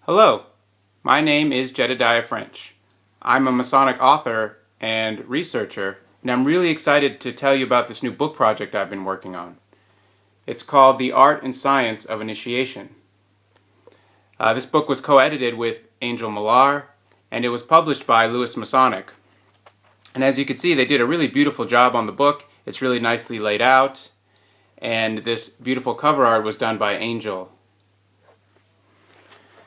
Hello, my name is Jedediah French. I'm a Masonic author and researcher, and I'm really excited to tell you about this new book project I've been working on. It's called The Art and Science of Initiation. This book was co-edited with Angel Millar, and it was published by Lewis Masonic. And as you can see, they did a really beautiful job on the book. It's really nicely laid out, and this beautiful cover art was done by Angel.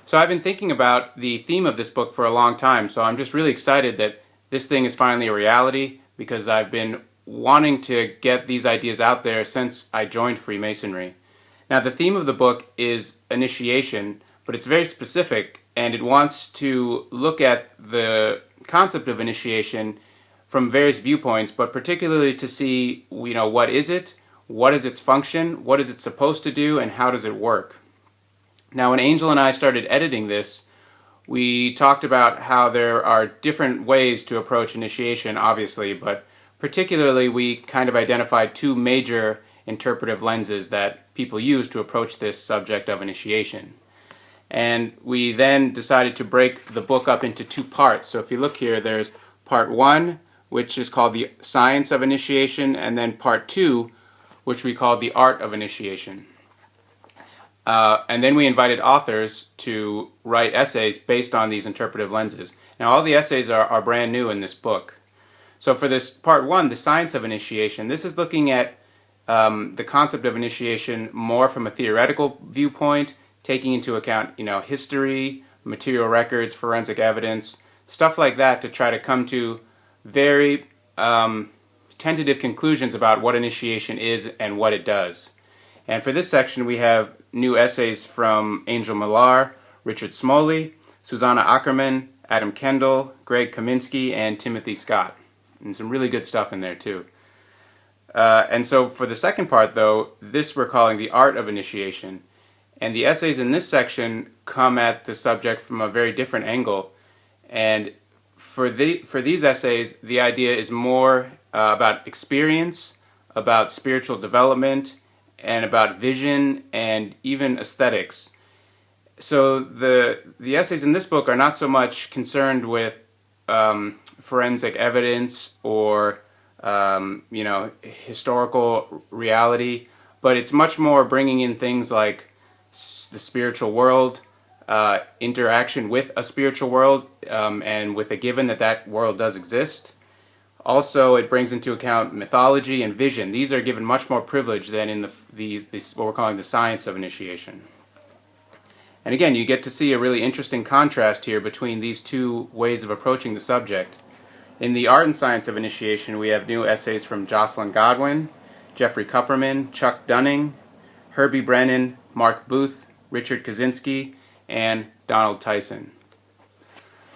So I've been thinking about the theme of this book for a long time, so I'm just really excited that this thing is finally a reality, because I've been wanting to get these ideas out there since I joined Freemasonry. Now, the theme of the book is initiation, but it's very specific, and it wants to look at the concept of initiation from various viewpoints, but particularly to see, what is it, what is its function, what is it supposed to do, and how does it work. Now, when Angel and I started editing this, we talked about how there are different ways to approach initiation, obviously, but particularly we kind of identified two major interpretive lenses that people use to approach this subject of initiation. And we then decided to break the book up into two parts. So if you look here, there's part 1, which is called The Science of Initiation, and then part 2, which we call The Art of Initiation. And then we invited authors to write essays based on these interpretive lenses. Now, all the essays are brand new in this book. So for this part 1, The Science of Initiation, this is looking at the concept of initiation more from a theoretical viewpoint, taking into account, history, material records, forensic evidence, stuff like that, to try to come to very tentative conclusions about what initiation is and what it does. And for this section, we have new essays from Angel Millar, Richard Smalley, Susanna Ackerman, Adam Kendall, Greg Kaminsky, and Timothy Scott. And some really good stuff in there, too. And so for the second part, though, this we're calling The Art of Initiation. And the essays in this section come at the subject from a very different angle. And for these essays, the idea is more about experience, about spiritual development, and about vision and even aesthetics. So the essays in this book are not so much concerned with forensic evidence or historical reality, but it's much more bringing in things like the spiritual world, interaction with a spiritual world, and with a given that world does exist. Also, it brings into account mythology and vision. These are given much more privilege than in what we're calling the science of initiation. And again, you get to see a really interesting contrast here between these two ways of approaching the subject. In the art and science of initiation, we have new essays from Jocelyn Godwin, Jeffrey Kupperman, Chuck Dunning, Herbie Brennan, Mark Booth, Richard Kaczynski, and Donald Tyson.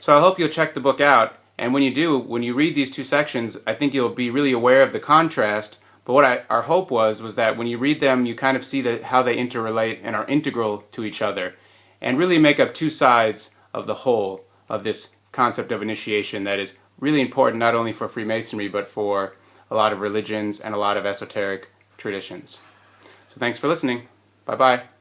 So I hope you'll check the book out. And when you do, when you read these two sections, I think you'll be really aware of the contrast. But what our hope was that when you read them, you kind of see how they interrelate and are integral to each other, and really make up two sides of the whole of this concept of initiation that is really important not only for Freemasonry, but for a lot of religions and a lot of esoteric traditions. So thanks for listening. Bye-bye.